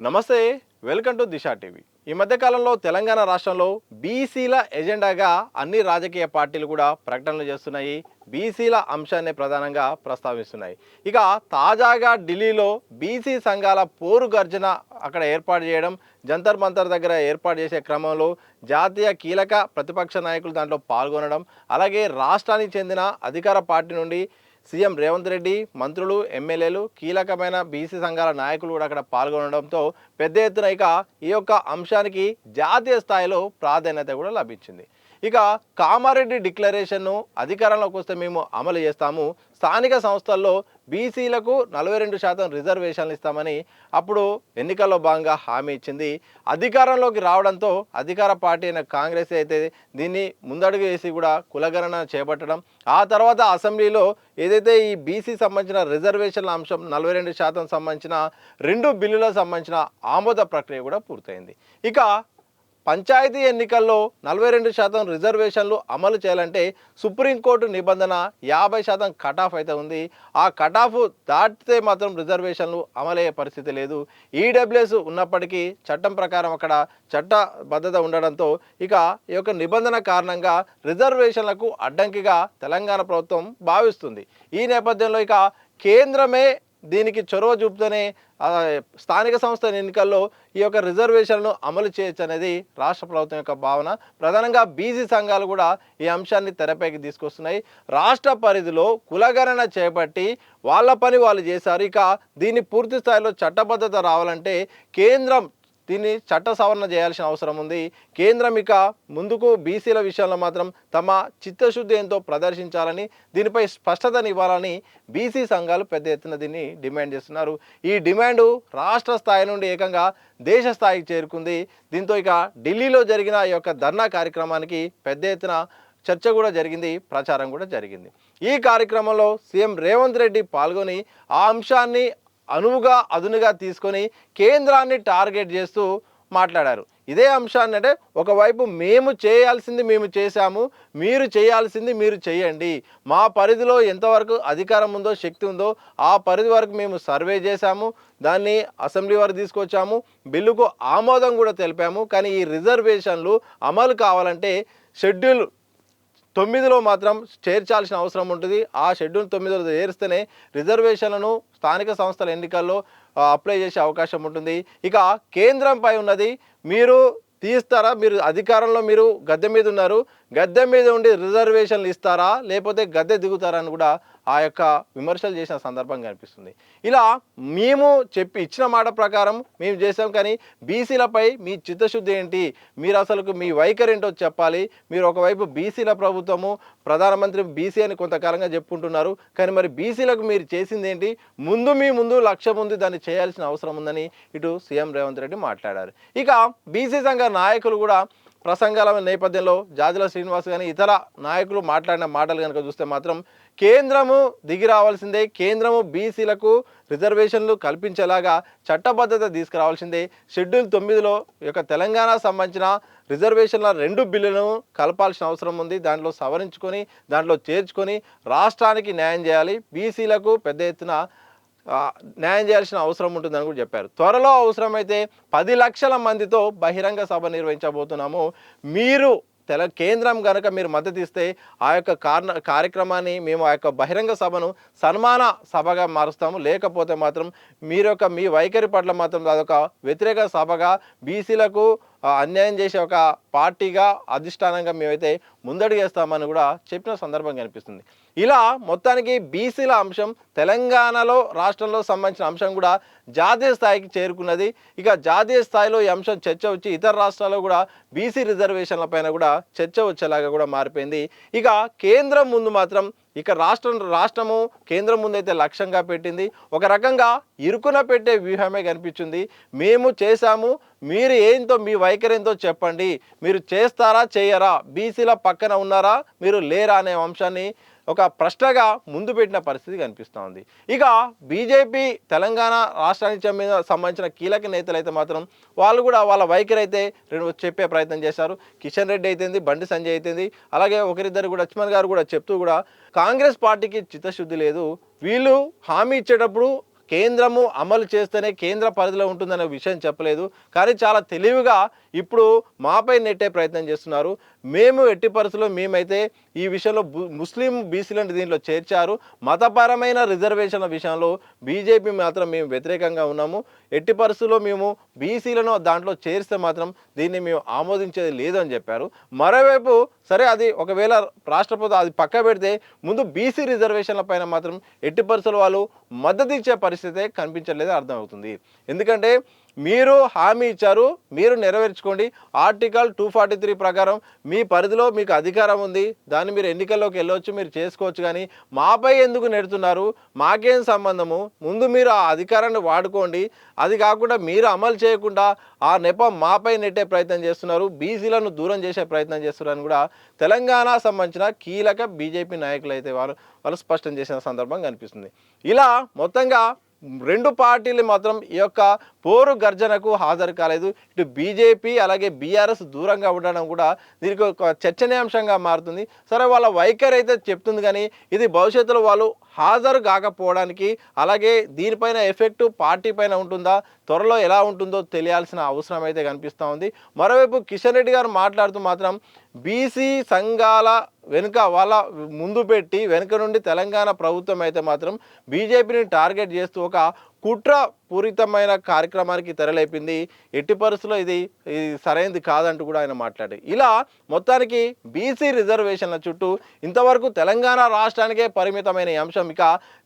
నమస్తే, welcome to Disha TV. ఈ మధ్య కాలంలో తెలంగాణ రాష్ట్రంలో బీసీల ఎజెండాగా అన్ని రాజకీయ పార్టీలు కూడా ప్రకటనలు చేస్తున్నాయి. బీసీల అంశాన్ని ప్రధానంగా ప్రస్తావిస్తున్నాయి. ఇక తాజాగా ఢిల్లీలో బీసీ సంఘాల పోరు గర్జన అక్కడ ఏర్పాటు చేయడం, జంతర్ మంతర్ దగ్గర ఏర్పాటు చేసే క్రమంలో జాతీయ కీలక ప్రతిపక్ష నాయకులు దాంట్లో పాల్గొనడం, అలాగే రాష్ట్రానికి చెందిన అధికార పార్టీ నుండి సీఎం రేవంత్ రెడ్డి, మంత్రులు, ఎమ్మెల్యేలు, కీలకమైన బీసీ సంఘాల నాయకులు కూడా అక్కడ పాల్గొనడంతో పెద్ద ఎత్తున ఈ యొక్క అంశానికి జాతీయ స్థాయిలో ప్రాధాన్యత కూడా లభించింది. ఇక కామారెడ్డి డిక్లరేషన్ను అధికారంలోకి వస్తే మేము అమలు చేస్తాము, స్థానిక సంస్థల్లో బీసీలకు 42% రిజర్వేషన్లు ఇస్తామని అప్పుడు ఎన్నికల్లో భాగంగా హామీ ఇచ్చింది. అధికారంలోకి రావడంతో అధికార పార్టీ అయిన కాంగ్రెస్ అయితే దీన్ని ముందడుగు వేసి కూడా కులగణన చేపట్టడం, ఆ తర్వాత అసెంబ్లీలో ఏదైతే ఈ బీసీ సంబంధించిన రిజర్వేషన్ల అంశం 42% సంబంధించిన 2 బిల్లులకు సంబంధించిన ఆమోద ప్రక్రియ కూడా పూర్తయింది. ఇక పంచాయతీ ఎన్నికల్లో 42% రిజర్వేషన్లు అమలు చేయాలంటే సుప్రీంకోర్టు నిబంధన 50% కటాఫ్ అయితే ఉంది. ఆ కటాఫ్ దాటితే మాత్రం రిజర్వేషన్లు అమలయ్యే పరిస్థితి లేదు. ఈడబ్ల్యూఎస్ ఉన్నప్పటికీ చట్టం ప్రకారం అక్కడ చట్టబద్ధత ఉండడంతో ఈ యొక్క నిబంధన కారణంగా రిజర్వేషన్లకు అడ్డంకిగా తెలంగాణ ప్రభుత్వం భావిస్తుంది. ఈ నేపథ్యంలో కేంద్రమే దీనికి చొరవ చూపుతూనే స్థానిక సంస్థల ఎన్నికల్లో ఈ యొక్క రిజర్వేషన్లను అమలు చేయొచ్చు అనేది రాష్ట్ర ప్రభుత్వం యొక్క భావన. ప్రధానంగా బీసీ సంఘాలు కూడా ఈ అంశాన్ని తెరపైకి తీసుకొస్తున్నాయి. రాష్ట్ర పరిధిలో కులగణన చేపట్టి వాళ్ళ పని వాళ్ళు చేశారు. దీన్ని పూర్తి స్థాయిలో చట్టబద్ధత రావాలంటే కేంద్రం దీన్ని చట్ట సవరణ చేయాల్సిన అవసరం ఉంది. కేంద్రం ముందుకు బీసీల విషయంలో మాత్రం తమ చిత్తశుద్ధి ఎంతో ప్రదర్శించాలని, దీనిపై స్పష్టతనివ్వాలని బీసీ సంఘాలు పెద్ద ఎత్తున దీన్ని డిమాండ్ చేస్తున్నారు. ఈ డిమాండు రాష్ట్ర స్థాయి నుండి ఏకంగా దేశ స్థాయికి చేరుకుంది. దీంతో ఢిల్లీలో జరిగిన ఈ యొక్క ధర్నా కార్యక్రమానికి పెద్ద ఎత్తున చర్చ కూడా జరిగింది, ప్రచారం కూడా జరిగింది. ఈ కార్యక్రమంలో సీఎం రేవంత్ రెడ్డి పాల్గొని ఆ అంశాన్ని అదునుగా తీసుకొని కేంద్రాన్ని టార్గెట్ చేస్తూ మాట్లాడారు. ఇదే అంశాన్ని అంటే ఒకవైపు మేము చేయాల్సింది మేము చేశాము, మీరు చేయాల్సింది మీరు చేయండి, మా పరిధిలో ఎంతవరకు అధికారం ఉందో శక్తి ఉందో ఆ పరిధి వరకు మేము సర్వే చేశాము, దాన్ని అసెంబ్లీ వరకు తీసుకొచ్చాము, బిల్లుకు ఆమోదం కూడా తెలిపాము. కానీ ఈ రిజర్వేషన్లు అమలు కావాలంటే షెడ్యూల్ 9లో మాత్రం చేర్చాల్సిన అవసరం ఉంటుంది. ఆ షెడ్యూల్ 9లో చేరిస్తేనే రిజర్వేషన్లను స్థానిక సంస్థల ఎన్నికల్లో అప్లై చేసే అవకాశం ఉంటుంది. కేంద్రంపై ఉన్నది, మీరు తీస్తారా, మీరు అధికారంలో మీరు గద్దె మీద ఉన్నారు, గద్దె మీద ఉండి రిజర్వేషన్లు ఇస్తారా లేకపోతే గద్దె దిగుతారా అని కూడా ఆ యొక్క విమర్శలు చేసిన సందర్భం కనిపిస్తుంది. మేము ఇచ్చిన మాట ప్రకారం మేము చేసాం, కానీ బీసీలపై మీ చిత్తశుద్ధి ఏంటి, మీరు అసలు మీ వైఖరి ఏంటో చెప్పాలి. మీరు ఒకవైపు బీసీల ప్రభుత్వము, ప్రధానమంత్రి బీసీ అని కొంతకాలంగా చెప్పుకుంటున్నారు, కానీ మరి బీసీలకు మీరు చేసింది ఏంటి, ముందు లక్ష్యం ఉంది, దాన్ని చేయాల్సిన అవసరం ఉందని ఇటు సీఎం రేవంత్ రెడ్డి మాట్లాడారు. బీసీ సంఘ నాయకులు కూడా ప్రసంగాల నేపథ్యంలో జాజుల శ్రీనివాస్ కానీ ఇతర నాయకులు మాట్లాడిన మాటలు కనుక చూస్తే మాత్రం కేంద్రము దిగి రావాల్సిందే, కేంద్రము బీసీలకు రిజర్వేషన్లు కల్పించేలాగా చట్టబద్ధత తీసుకురావాల్సిందే, షెడ్యూల్ 9లో తెలంగాణ సంబంధించిన రిజర్వేషన్ల 2 బిల్లులను కలపాల్సిన అవసరం ఉంది, దాంట్లో సవరించుకొని దాంట్లో చేర్చుకొని రాష్ట్రానికి న్యాయం చేయాలి, బీసీలకు పెద్ద ఎత్తున న్యాయం చేయాల్సిన అవసరం ఉంటుందని కూడా చెప్పారు. త్వరలో అవసరమైతే 10 లక్షల మందితో బహిరంగ సభ నిర్వహించబోతున్నాము, మీరు కేంద్రం కనుక మీరు మద్దతు ఇస్తే ఆ యొక్క కార్యక్రమాన్ని మేము ఆ యొక్క బహిరంగ సభను సన్మాన సభగా మారుస్తాము, లేకపోతే మాత్రం మీ వైఖరి పట్ల మాత్రం అదొక వ్యతిరేక సభగా, బీసీలకు అన్యాయం చేసే ఒక పార్టీగా అధిష్టానంగా మేమైతే ముందడుగు వేస్తామని కూడా చెప్పిన సందర్భం కనిపిస్తుంది. మొత్తానికి బీసీల అంశం తెలంగాణలో రాష్ట్రంలో సంబంధించిన అంశం కూడా జాతీయ స్థాయికి చేరుకున్నది. జాతీయ స్థాయిలో ఈ అంశం చర్చ వచ్చి ఇతర రాష్ట్రాల్లో కూడా బీసీ రిజర్వేషన్ల పైన కూడా చర్చ వచ్చేలాగా కూడా మారిపోయింది. కేంద్రం ముందు మాత్రం రాష్ట్రము కేంద్రం ముందైతే లక్ష్యంగా పెట్టింది, ఒక రకంగా ఇరుకున పెట్టే వ్యూహమే కనిపించింది. మేము చేశాము, మీరు ఏంతో మీ వైఖరి ఏంతో చెప్పండి, మీరు చేస్తారా చేయరా, బీసీల పక్కన ఉన్నారా మీరు లేరా అనే అంశాన్ని ఒక ప్రశ్నగా ముందు పెట్టిన పరిస్థితి కనిపిస్తూ ఉంది. బీజేపీ తెలంగాణ రాష్ట్రానికి సంబంధించిన కీలక నేతలు అయితే మాత్రం వాళ్ళు కూడా వాళ్ళ వైఖరి అయితే చెప్పే ప్రయత్నం చేశారు. కిషన్ రెడ్డి అయితేంది, బండి సంజయ్ అయితేంది, అలాగే ఒకరిద్దరు కూడా లక్ష్మణ్ గారు కూడా చెప్తూ కూడా కాంగ్రెస్ పార్టీకి చిత్తశుద్ధి లేదు, వీళ్ళు హామీ ఇచ్చేటప్పుడు కేంద్రము అమలు చేస్తేనే కేంద్ర పరిధిలో ఉంటుందనే విషయం చెప్పలేదు. కానీ చాలా తెలివిగా ఇప్పుడు మాపై నెట్టే ప్రయత్నం చేస్తున్నారు. మేము ఎట్టి పరిస్థితుల్లో మేమైతే ఈ విషయంలో ముస్లిం బీసీలను దీంట్లో చేర్చారు, మతపరమైన రిజర్వేషన్ల విషయంలో బీజేపీ మాత్రం మేము వ్యతిరేకంగా ఉన్నాము, ఎట్టి పరిస్థితుల్లో మేము బీసీలను దాంట్లో చేరిస్తే మాత్రం దీన్ని మేము ఆమోదించేది లేదు అని చెప్పారు. మరోవైపు సరే అది ఒకవేళ రాష్ట్రపతి అది పక్క పెడితే ముందు బీసీ రిజర్వేషన్ల పైన మాత్రం ఎట్టి పరిస్థితుల్లో వాళ్ళు మద్దతు ఇచ్చే పరిస్థితే కనిపించలేదు అర్థమవుతుంది. ఎందుకంటే మీరు హామీ ఇచ్చారు, మీరు నెరవేర్చుకోండి. ఆర్టికల్ 243 ప్రకారం మీ పరిధిలో మీకు అధికారం ఉంది, దాన్ని మీరు ఎన్నికల్లోకి వెళ్ళవచ్చు, మీరు చేసుకోవచ్చు. కానీ మాపై ఎందుకు నెడుతున్నారు, మాకేం సంబంధము, ముందు మీరు ఆ అధికారాన్ని వాడుకోండి. అది కాకుండా మీరు అమలు చేయకుండా ఆ నెపం మాపై నెట్టే ప్రయత్నం చేస్తున్నారు, బీసీలను దూరం చేసే ప్రయత్నం చేస్తున్నారని కూడా తెలంగాణ సంబంధించిన కీలక బీజేపీ నాయకులు అయితే వాళ్ళు స్పష్టం చేసిన సందర్భం కనిపిస్తుంది. ఇలా మొత్తంగా రెండు పార్టీలు మాత్రం ఈ యొక్క పోరు గర్జనకు హాజరు కాలేదు. ఇటు బీజేపీ అలాగే బీఆర్ఎస్ దూరంగా ఉండడం కూడా దీనికి ఒక చర్చనీయాంశంగా మారుతుంది. సరే వాళ్ళ వైఖరి అయితే చెప్తుంది, కానీ ఇది భవిష్యత్తులో వాళ్ళు హాజరు కాకపోవడానికి అలాగే దీనిపైన ఎఫెక్ట్ పార్టీ పైన ఉంటుందా, త్వరలో ఎలా ఉంటుందో తెలియాల్సిన అవసరం అయితే కనిపిస్తూ ఉంది. మరోవైపు కిషన్ రెడ్డి గారు మాట్లాడుతూ మాత్రం బీసీ సంఘాల వెనుక వాళ్ళ ముందు పెట్టి వెనుక నుండి తెలంగాణ ప్రభుత్వం అయితే మాత్రం బీజేపీని టార్గెట్ చేస్తూ ఒక కుట్ర పూరితమైన కార్యక్రమానికి తెరలేపింది. ఎట్టి పరిస్థితుల్లో ఇది సరైనది కాదంటూ కూడా ఆయన మాట్లాడారు. ఇలా మొత్తానికి బీసీ రిజర్వేషన్ల చుట్టూ ఇంతవరకు తెలంగాణ రాష్ట్రానికే పరిమితమైన అంశం ఇక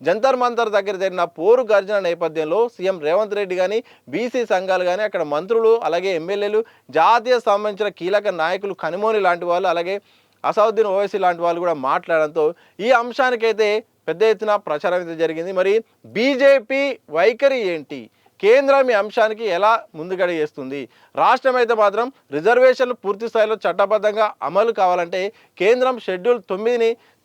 జంతర్ మంతర్ దగ్గర జరిగిన పోరు గర్జన నేపథ్యంలో సీఎం రేవంత్ రెడ్డి కానీ బీసీ సంఘాలు కానీ అక్కడ మంత్రులు అలాగే ఎమ్మెల్యేలు జాతీయ సంబంధించిన కీలక నాయకులు కనిమోని లాంటి వాళ్ళు అలాగే అసౌద్దీన్ ఓవైసీ లాంటి వాళ్ళు కూడా మాట్లాడడంతో ఈ అంశానికైతే పెద్ద ఎత్తున ప్రచారం అయితే జరిగింది. మరి బీజేపీ వైఖరి ఏంటి, కేంద్రం ఈ అంశానికి ఎలా ముందుగడి చేస్తుంది, రాష్ట్రం అయితే మాత్రం రిజర్వేషన్లు పూర్తి స్థాయిలో చట్టబద్ధంగా అమలు కావాలంటే కేంద్రం షెడ్యూల్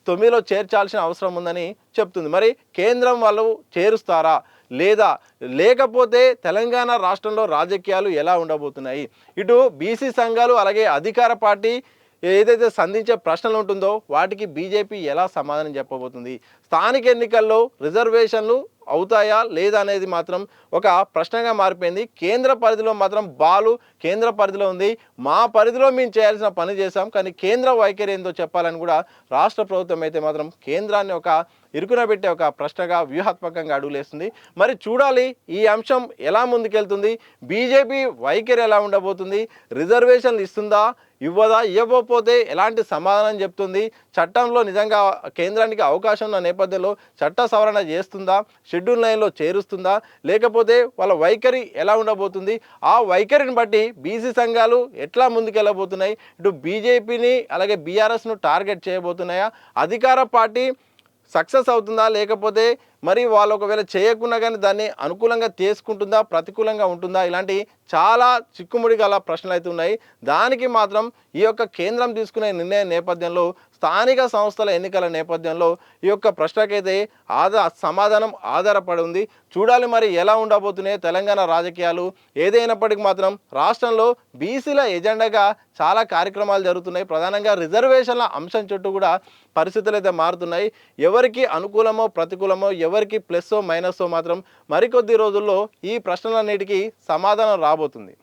9లో చేర్చాల్సిన అవసరం ఉందని చెప్తుంది. మరి కేంద్రం వాళ్ళు చేరుస్తారా లేదా, లేకపోతే తెలంగాణ రాష్ట్రంలో రాజకీయాలు ఎలా ఉండబోతున్నాయి, ఇటు బీసీ సంఘాలు అలాగే అధికార పార్టీ ఏదైతే సంధించే ప్రశ్నలు ఉంటుందో వాటికి బీజేపీ ఎలా సమాధానం చెప్పబోతుంది, స్థానిక ఎన్నికల్లో రిజర్వేషన్లు అవుతాయా లేదా అనేది మాత్రం ఒక ప్రశ్నగా మారిపోయింది. కేంద్ర పరిధిలో మాత్రం బాలు కేంద్ర పరిధిలో ఉంది, మా పరిధిలో మేము చేయాల్సిన పని చేశాం, కానీ కేంద్ర వైఖరి ఏందో చెప్పాలని కూడా రాష్ట్ర ప్రభుత్వం అయితే మాత్రం కేంద్రాన్ని ఒక ఇరుకున పెట్టే ఒక ప్రశ్నగా వ్యూహాత్మకంగా అడుగులేస్తుంది. మరి చూడాలి ఈ అంశం ఎలా ముందుకెళ్తుంది, బీజేపీ వైఖరి ఎలా ఉండబోతుంది, రిజర్వేషన్లు ఇస్తుందా ఇవ్వదా, ఇవ్వకపోతే ఎలాంటి సమాధానం చెప్తుంది, చట్టంలో నిజంగా కేంద్రానికి అవకాశం ఉన్న నేపథ్యంలో చట్ట సవరణ చేస్తుందా, షెడ్యూల్ 9లో చేరుస్తుందా, లేకపోతే వాళ్ళ వైఖరి ఎలా ఉండబోతుంది, ఆ వైఖరిని బట్టి బీసీ సంఘాలు ఎట్లా ముందుకెళ్ళబోతున్నాయి, ఇటు బీజేపీని అలాగే బీఆర్ఎస్ను టార్గెట్ చేయబోతున్నాయా, అధికార పార్టీ సక్సెస్ అవుతుందా, లేకపోతే మరి వాళ్ళు ఒకవేళ చేయకుండా కానీ దాన్ని అనుకూలంగా తీసుకుంటుందా ప్రతికూలంగా ఉంటుందా, ఇలాంటి చాలా చిక్కుముడి గల ప్రశ్నలు అయితే ఉన్నాయి. దానికి మాత్రం ఈ యొక్క కేంద్రం తీసుకునే నిర్ణయం నేపథ్యంలో స్థానిక సంస్థల ఎన్నికల నేపథ్యంలో ఈ యొక్క ప్రశ్నకైతే సమాధానం ఆధారపడి ఉంది. చూడాలి మరి ఎలా ఉండబోతున్నాయి తెలంగాణ రాజకీయాలు. ఏదైనప్పటికీ మాత్రం రాష్ట్రంలో బీసీల ఎజెండాగా చాలా కార్యక్రమాలు జరుగుతున్నాయి. ప్రధానంగా రిజర్వేషన్ల అంశం చుట్టూ కూడా పరిస్థితులు అయితే మారుతున్నాయి. ఎవరికి అనుకూలమో ప్రతికూలమో ఎవరికి ప్లస్సో మైనస్సో మాత్రం మరికొద్ది రోజుల్లో ఈ ప్రశ్నలన్నిటికీ సమాధానం రాబోతుంది.